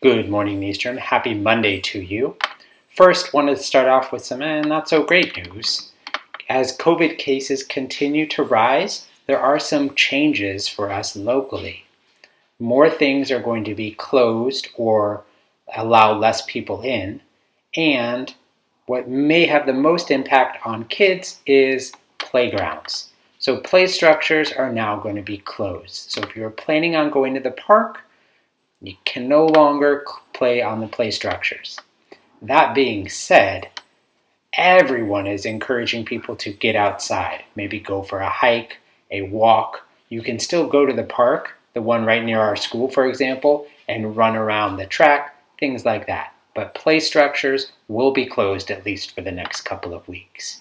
Good morning, Eastern. Happy Monday to you. First, wanted to start off with some not so great news. As COVID cases continue to rise, there are some changes for us locally. More things are going to be closed or allow less people in, and what may have the most impact on kids is playgrounds. So play structures are now going to be closed. So if you're planning on going to the park, you can no longer play on the play structures. That being said, everyone is encouraging people to get outside. Maybe go for a hike, a walk. You can still go to the park, the one right near our school, for example, and run around the track, things like that. But play structures will be closed at least for the next couple of weeks.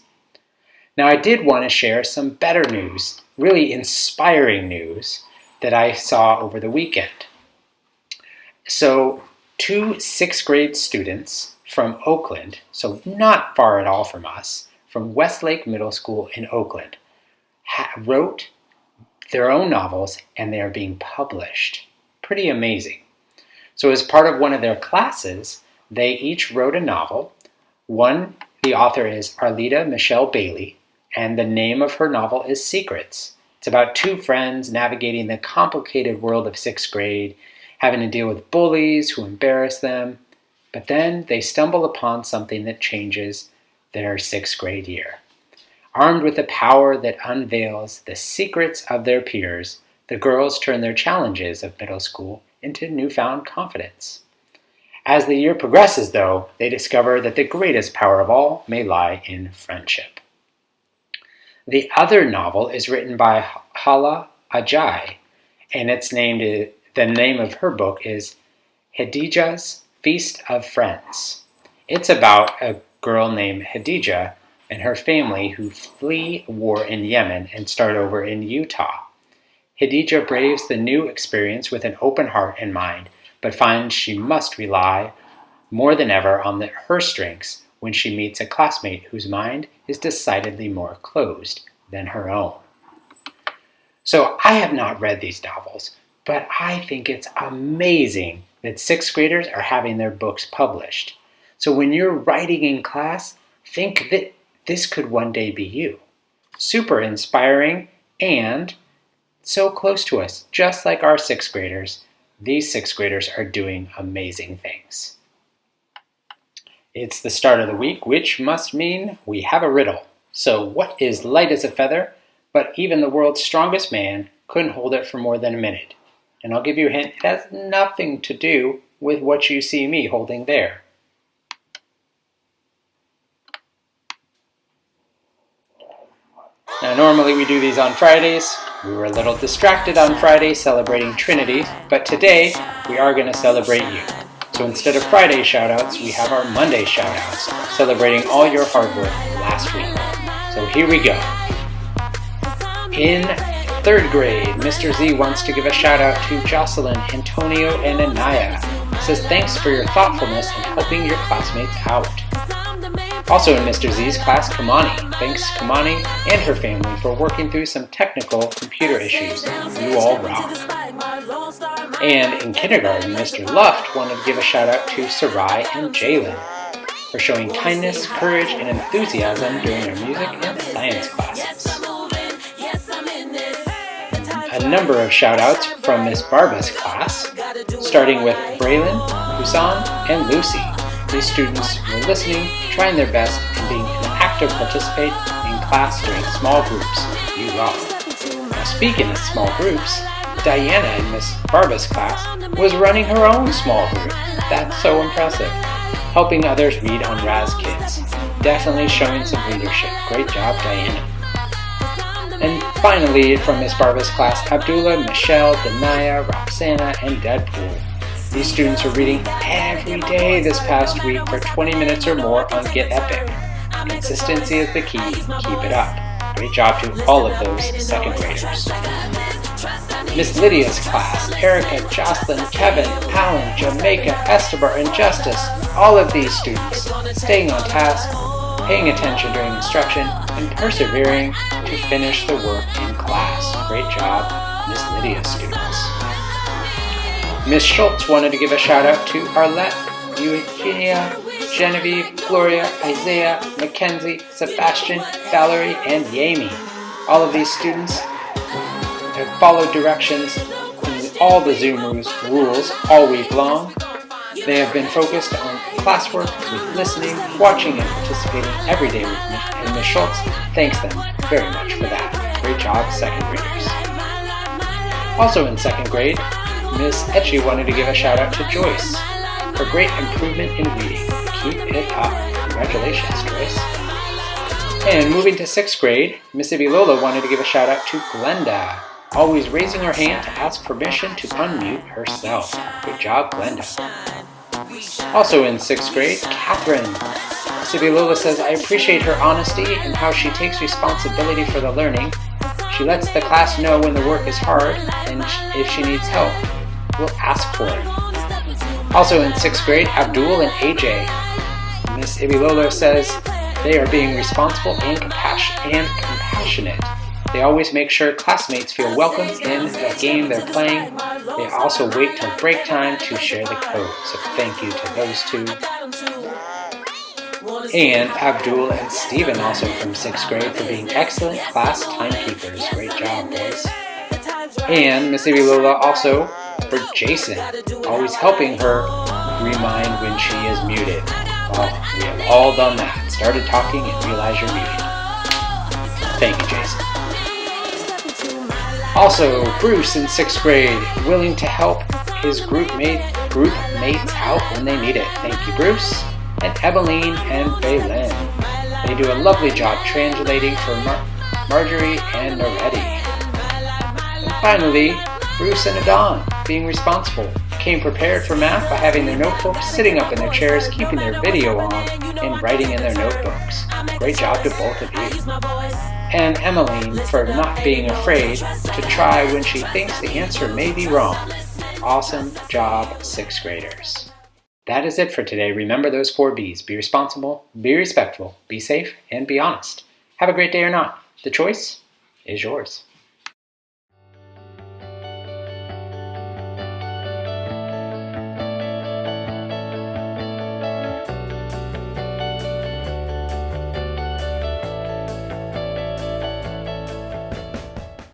Now, I did want to share some better news, really inspiring news that I saw over the weekend. So, 2 6th grade students from Oakland, so not far at all from us, from Westlake Middle School in Oakland, wrote their own novels and they are being published. Pretty amazing. So as part of one of their classes, they each wrote a novel. The author is Arleta Michelle Bailey, and the name of her novel is Secrets. It's about 2 friends navigating the complicated world of 6th grade, having to deal with bullies who embarrass them, but then they stumble upon something that changes their 6th grade year. Armed with the power that unveils the secrets of their peers, the girls turn their challenges of middle school into newfound confidence. As the year progresses, though, they discover that the greatest power of all may lie in friendship. The other novel is written by Hala Ajay, and the name of her book is Khadija's Feast of Friends. It's about a girl named Khadija and her family who flee war in Yemen and start over in Utah. Khadija braves the new experience with an open heart and mind, but finds she must rely more than ever on her strengths when she meets a classmate whose mind is decidedly more closed than her own. So I have not read these novels, but I think it's amazing that 6th graders are having their books published. So when you're writing in class, think that this could one day be you. Super inspiring and so close to us, just like our 6th graders. These 6th graders are doing amazing things. It's the start of the week, which must mean we have a riddle. So what is light as a feather, but even the world's strongest man couldn't hold it for more than a minute? And I'll give you a hint, it has nothing to do with what you see me holding there. Now normally we do these on Fridays. We were a little distracted on Friday celebrating Trinity, but today we are going to celebrate you. So instead of Friday shoutouts, we have our Monday shoutouts, celebrating all your hard work last week. So here we go. In 3rd grade, Mr. Z wants to give a shout out to Jocelyn, Antonio, and Anaya. Says thanks for your thoughtfulness in helping your classmates out. Also in Mr. Z's class, Kamani. Thanks Kamani and her family for working through some technical computer issues. You all rock. And in kindergarten, Mr. Luft wanted to give a shout out to Sarai and Jalen for showing kindness, courage, and enthusiasm during their music and science classes. A number of shout-outs from Miss Barba's class, starting with Braylon, Husan, and Lucy. These students were listening, trying their best, and being an active participant in class during small groups. You rock. Now, speaking of small groups, Diana in Miss Barba's class was running her own small group. That's so impressive. Helping others read on Raz Kids. Definitely showing some leadership. Great job, Diana. And finally, from Miss Barba's class, Abdullah, Michelle, Danaya, Roxana, and Deadpool. These students are reading every day this past week for 20 minutes or more on Get Epic. Consistency is the key. Keep it up. Great job to all of those 2nd graders. Miss Lydia's class, Erica, Jocelyn, Kevin, Alan, Jamaica, Estebar, and Justice. All of these students staying on task, paying attention during instruction, and persevering to finish the work in class. Great job, Miss Lydia's students. Miss Schultz wanted to give a shout out to Arlette, Eugenia, Genevieve, Gloria, Isaiah, Mackenzie, Sebastian, Valerie, and Yami. All of these students have followed directions in all the Zoom rules all week long. They have been focused on classwork, with listening, watching, and participating every day with me, and Ms. Schultz thanks them very much for that. Great job, second graders. Also in second grade, Ms. Etchie wanted to give a shout out to Joyce for great improvement in reading. Keep it up. Congratulations, Joyce. And moving to sixth grade, Miss Ibilola wanted to give a shout out to Glenda, always raising her hand to ask permission to unmute herself. Good job, Glenda. Also in sixth grade, Catherine. Miss Ibilola says, I appreciate her honesty and how she takes responsibility for the learning. She lets the class know when the work is hard, and if she needs help, we'll ask for it. Also in sixth grade, Abdul and AJ. Miss Ibilola says they are being responsible and compassionate. They always make sure classmates feel welcome in the game they're playing. They also wait till break time to share the code. So thank you to those two. And Abdul and Stephen, also from sixth grade, for being excellent class timekeepers. Great job, boys. And Miss Ibilola also for Jason, always helping her remind when she is muted. Well, we have all done that. Started talking and realized you're muted. Thank you, Jason. Also, Bruce in sixth grade, willing to help his group mates out when they need it. Thank you, Bruce. And Eveline and Baylin. They do a lovely job translating for Marjorie and Noretti. And finally, Bruce and Adon, being responsible, came prepared for math by having their notebooks sitting up in their chairs, keeping their video on, and writing in their notebooks. Great job to both of you. And Emmeline for not being afraid to try when she thinks the answer may be wrong. Awesome job, sixth graders. That is it for today. Remember those 4 B's. Be responsible, be respectful, be safe, and be honest. Have a great day or not. The choice is yours.